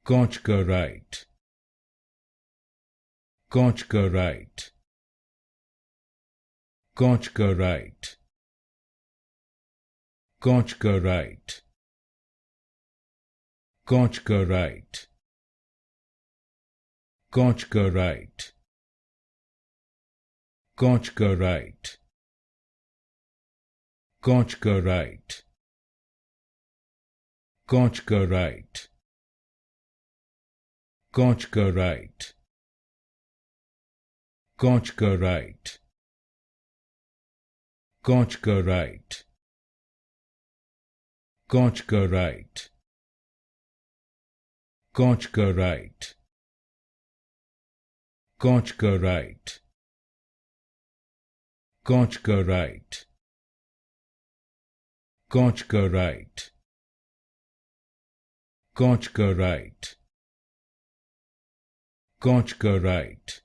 Kochkarite, Kochkarite, Kochkarite, Kochkarite, Kochkarite, Kochkarite, Kochkarite, Kochkarite, Kochkarite, Kochkarite, Kochkarite, Kochkarite, Kochkarite, Kochkarite, Kochkarite, Kochkarite, Kochkarite, Kochkarite, Kochkarite,